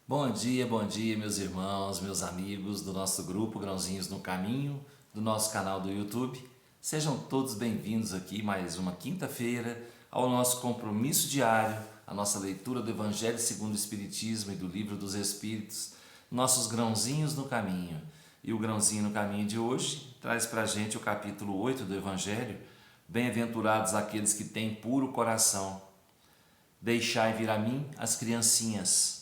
Bom dia, meus irmãos, meus amigos do nosso grupo Grãozinhos no Caminho, do nosso canal do YouTube. Sejam todos bem-vindos aqui mais uma quinta-feira ao nosso compromisso diário, a nossa leitura do Evangelho segundo o Espiritismo e do Livro dos Espíritos, nossos Grãozinhos no Caminho. E o Grãozinho no Caminho de hoje traz para a gente o capítulo 8 do Evangelho: Bem-aventurados aqueles que têm puro coração. Deixai vir a mim as criancinhas.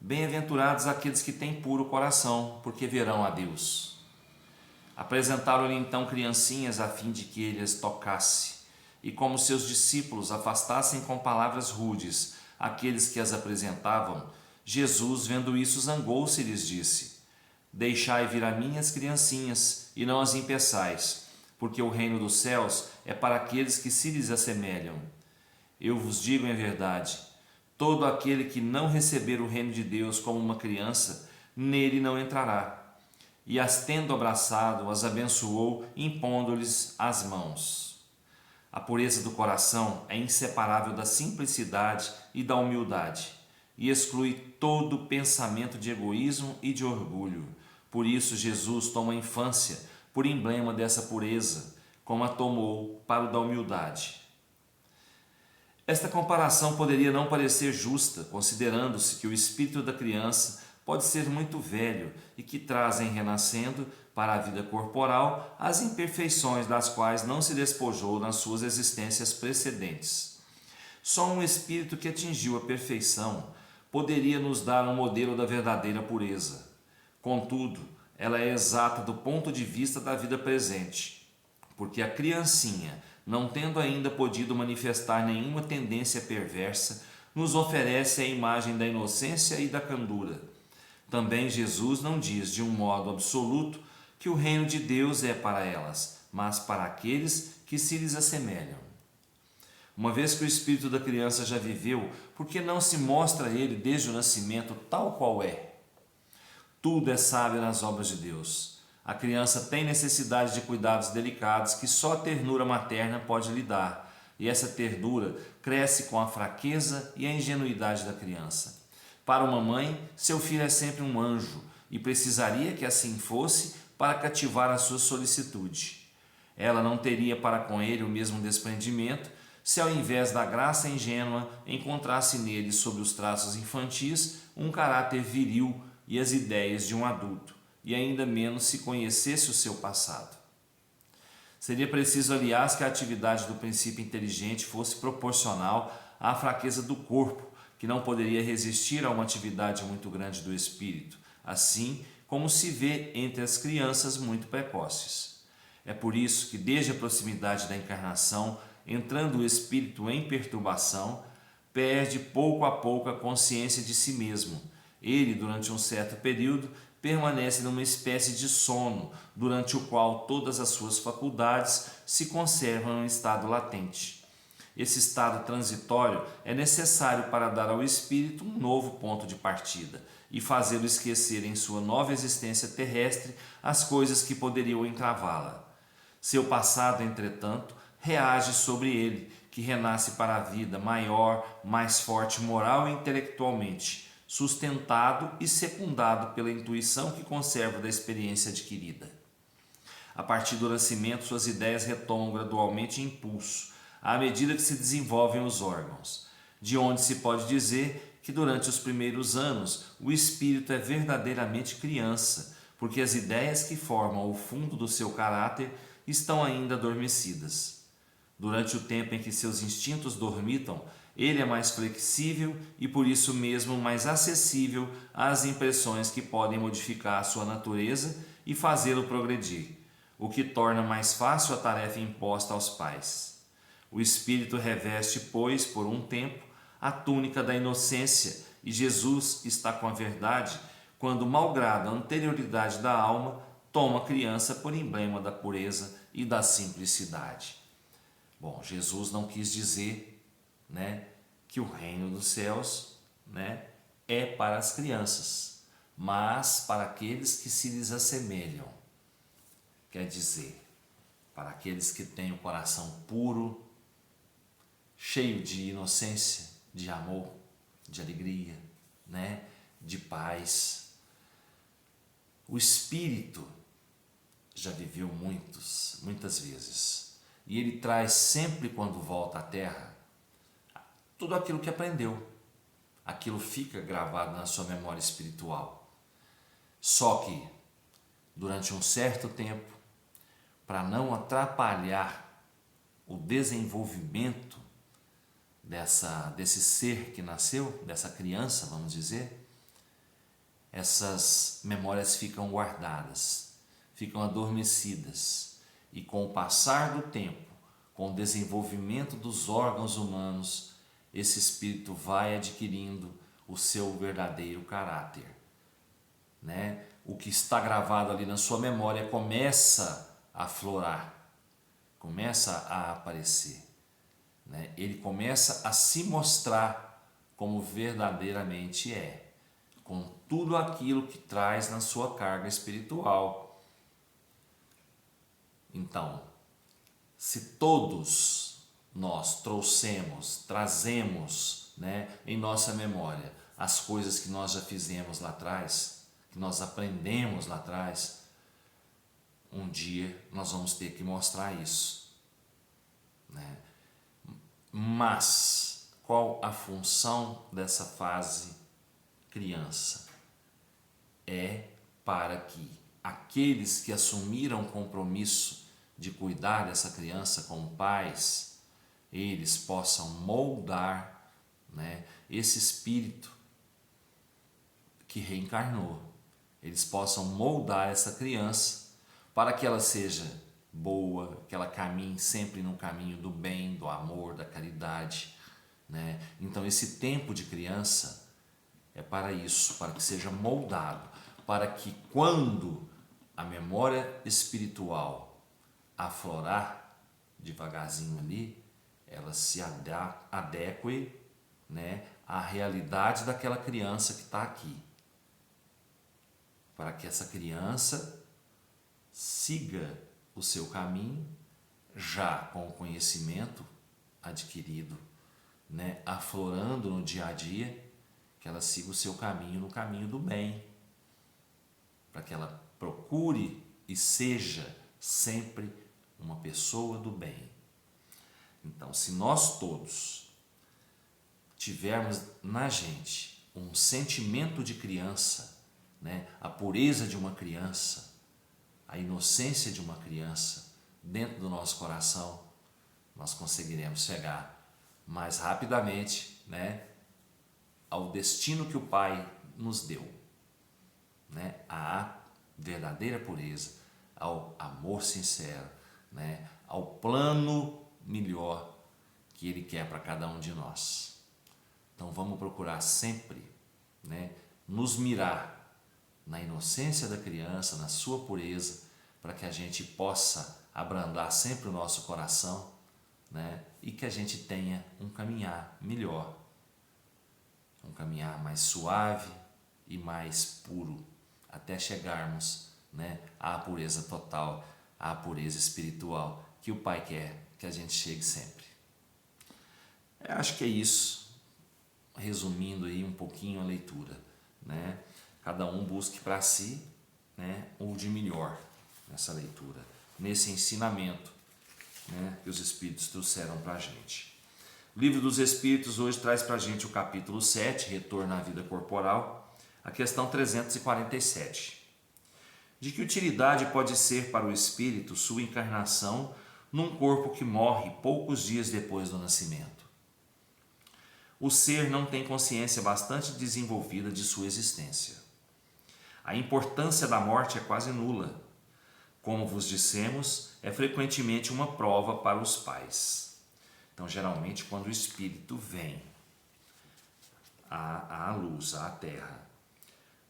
Bem-aventurados aqueles que têm puro coração, porque verão a Deus. Apresentaram-lhe então criancinhas a fim de que ele as tocasse, e como seus discípulos afastassem com palavras rudes aqueles que as apresentavam, Jesus, vendo isso, zangou-se e lhes disse: Deixai vir a mim as criancinhas, e não as impeçais, porque o reino dos céus é para aqueles que se lhes assemelham. Eu vos digo em verdade, todo aquele que não receber o reino de Deus como uma criança, nele não entrará. E as tendo abraçado, as abençoou, impondo-lhes as mãos. A pureza do coração é inseparável da simplicidade e da humildade, e exclui todo pensamento de egoísmo e de orgulho. Por isso Jesus toma a infância por emblema dessa pureza, como a tomou para o da humildade. Esta comparação poderia não parecer justa, considerando-se que o espírito da criança pode ser muito velho e que trazem renascendo para a vida corporal as imperfeições das quais não se despojou nas suas existências precedentes. Só um espírito que atingiu a perfeição poderia nos dar um modelo da verdadeira pureza. Contudo, ela é exata do ponto de vista da vida presente, porque a criancinha, não tendo ainda podido manifestar nenhuma tendência perversa, nos oferece a imagem da inocência e da candura. Também Jesus não diz de um modo absoluto que o reino de Deus é para elas, mas para aqueles que se lhes assemelham. Uma vez que o espírito da criança já viveu, por que não se mostra ele desde o nascimento tal qual é? Tudo é sábio nas obras de Deus. A criança tem necessidade de cuidados delicados que só a ternura materna pode lhe dar, e essa ternura cresce com a fraqueza e a ingenuidade da criança. Para uma mãe, seu filho é sempre um anjo e precisaria que assim fosse para cativar a sua solicitude. Ela não teria para com ele o mesmo desprendimento se, ao invés da graça ingênua, encontrasse nele, sob os traços infantis, um caráter viril e as ideias de um adulto, e ainda menos se conhecesse o seu passado. Seria preciso, aliás, que a atividade do princípio inteligente fosse proporcional à fraqueza do corpo, que não poderia resistir a uma atividade muito grande do espírito, assim como se vê entre as crianças muito precoces. É por isso que, desde a proximidade da encarnação, entrando o espírito em perturbação, perde pouco a pouco a consciência de si mesmo. Ele, durante um certo período, permanece numa espécie de sono, durante o qual todas as suas faculdades se conservam em estado latente. Esse estado transitório é necessário para dar ao espírito um novo ponto de partida e fazê-lo esquecer em sua nova existência terrestre as coisas que poderiam entravá-la. Seu passado, entretanto, reage sobre ele, que renasce para a vida maior, mais forte moral e intelectualmente, sustentado e secundado pela intuição que conserva da experiência adquirida. A partir do nascimento, suas ideias retomam gradualmente impulso, à medida que se desenvolvem os órgãos, de onde se pode dizer que durante os primeiros anos o espírito é verdadeiramente criança, porque as ideias que formam o fundo do seu caráter estão ainda adormecidas. Durante o tempo em que seus instintos dormitam, ele é mais flexível e por isso mesmo mais acessível às impressões que podem modificar a sua natureza e fazê-lo progredir, o que torna mais fácil a tarefa imposta aos pais. O espírito reveste, pois, por um tempo, a túnica da inocência, e Jesus está com a verdade quando, malgrado a anterioridade da alma, toma a criança por emblema da pureza e da simplicidade. Bom, Jesus não quis dizer, que o reino dos céus, é para as crianças, mas para aqueles que se lhes assemelham. Quer dizer, para aqueles que têm o coração puro, cheio de inocência, de amor, de alegria, de paz. O espírito já viveu muitas vezes, e ele traz sempre, quando volta à Terra, tudo aquilo que aprendeu. Aquilo fica gravado na sua memória espiritual. Só que, durante um certo tempo, para não atrapalhar o desenvolvimento desse ser que nasceu, dessa criança, vamos dizer, essas memórias ficam guardadas, ficam adormecidas, e com o passar do tempo, com o desenvolvimento dos órgãos humanos, esse espírito vai adquirindo o seu verdadeiro caráter, né? O que está gravado ali na sua memória começa a aflorar, começa a aparecer, né? Ele começa a se mostrar como verdadeiramente é, com tudo aquilo que traz na sua carga espiritual. Então, se todos nós trazemos, né, em nossa memória as coisas que nós já fizemos lá atrás, que nós aprendemos lá atrás, um dia nós vamos ter que mostrar isso, né? Mas qual a função dessa fase criança? É para que aqueles que assumiram o compromisso de cuidar dessa criança como pais, eles possam moldar, né, esse espírito que reencarnou. Eles possam moldar essa criança para que ela seja boa, que ela caminhe sempre no caminho do bem, do amor, da caridade, né? Então esse tempo de criança é para isso, para que seja moldado, para que quando a memória espiritual aflorar devagarzinho ali, ela se adeque, né, à realidade daquela criança que está aqui, para que essa criança siga o seu caminho, já com o conhecimento adquirido, né, aflorando no dia a dia, que ela siga o seu caminho no caminho do bem, para que ela procure e seja sempre uma pessoa do bem. Então, se nós todos tivermos na gente um sentimento de criança, né, a pureza de uma criança, a inocência de uma criança dentro do nosso coração, nós conseguiremos chegar mais rapidamente, né, ao destino que o Pai nos deu, né, à verdadeira pureza, ao amor sincero, né, ao plano melhor que Ele quer para cada um de nós. Então vamos procurar sempre, né, nos mirar na inocência da criança, na sua pureza, para que a gente possa abrandar sempre o nosso coração, né, e que a gente tenha um caminhar melhor, um caminhar mais suave e mais puro, até chegarmos, né, à pureza total, à pureza espiritual que o Pai quer que a gente chegue sempre. Eu acho que é isso, resumindo aí um pouquinho a leitura, né? Cada um busque para si, né, o de melhor nessa leitura, nesse ensinamento, né, que os Espíritos trouxeram para a gente. O Livro dos Espíritos hoje traz para a gente o capítulo 7, Retorno à Vida Corporal, a questão 347. De que utilidade pode ser para o espírito sua encarnação num corpo que morre poucos dias depois do nascimento? O ser não tem consciência bastante desenvolvida de sua existência. A importância da morte é quase nula. Como vos dissemos, é frequentemente uma prova para os pais. Então, geralmente, quando o espírito vem à luz, à terra,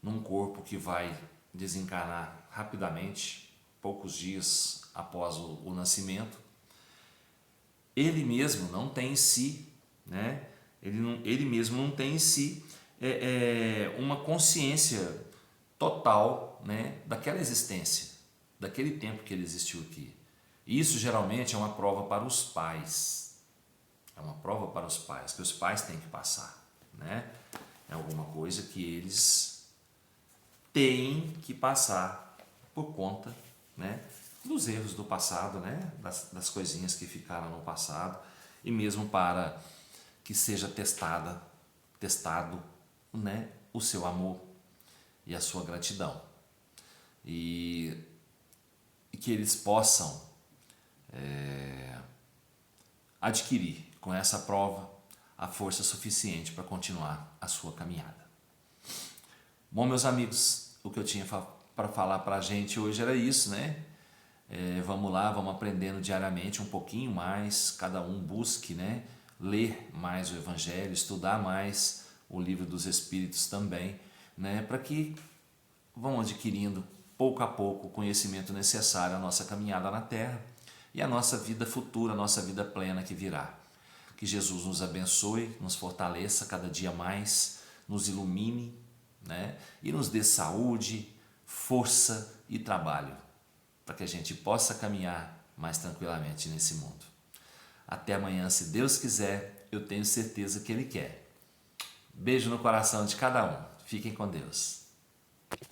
num corpo que vai desencarnar rapidamente, poucos dias após o nascimento, ele mesmo não tem em si, né? Ele mesmo não tem em si uma consciência total, né, daquela existência, daquele tempo que ele existiu aqui. E isso geralmente é uma prova para os pais. É uma prova para os pais, que os pais têm que passar, né? É É alguma coisa que eles têm que passar por conta, né, dos erros do passado, né, das coisinhas que ficaram no passado, e mesmo para que seja testado, né, o seu amor e a sua gratidão. E que eles possam adquirir com essa prova a força suficiente para continuar a sua caminhada. Bom, meus amigos, o que eu tinha para falar para a gente hoje era isso, né? Vamos lá, vamos aprendendo diariamente um pouquinho mais, cada um busque, né, ler mais o Evangelho, estudar mais o livro dos Espíritos também, né, para que vão adquirindo pouco a pouco o conhecimento necessário à nossa caminhada na Terra e à nossa vida futura, a nossa vida plena que virá. Que Jesus nos abençoe, nos fortaleça cada dia mais, nos ilumine, né, e nos dê saúde, força e trabalho, para que a gente possa caminhar mais tranquilamente nesse mundo. Até amanhã, se Deus quiser, eu tenho certeza que Ele quer. Beijo no coração de cada um. Fiquem com Deus.